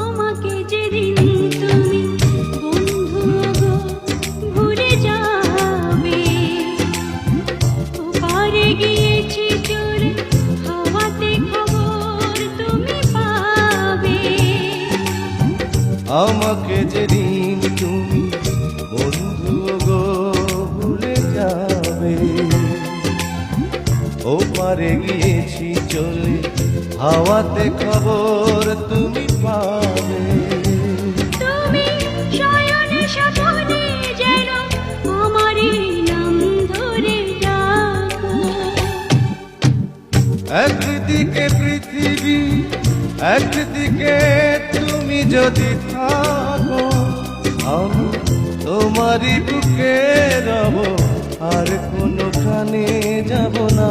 আমাকে যেদিন তুমি বন্ধু গো ভুলে যাবে, ওপারে গিয়েছি চলে হাওয়াতে খবর তুমি পাবে। আমাকে যেদিন তুমি বন্ধু গো ভুলে যাবে, ওপারে গিয়েছি চলে হাওয়াতে খবর তুমি পাবে। তুমি শয়নে স্বপনে যেন আমারই নাম ধরে ডাকো। একদিকে পৃথিবী একদিকে তুমি যদি থাকো, আমি তোমারই বুকে রব, আর কোনোখানে যাব না।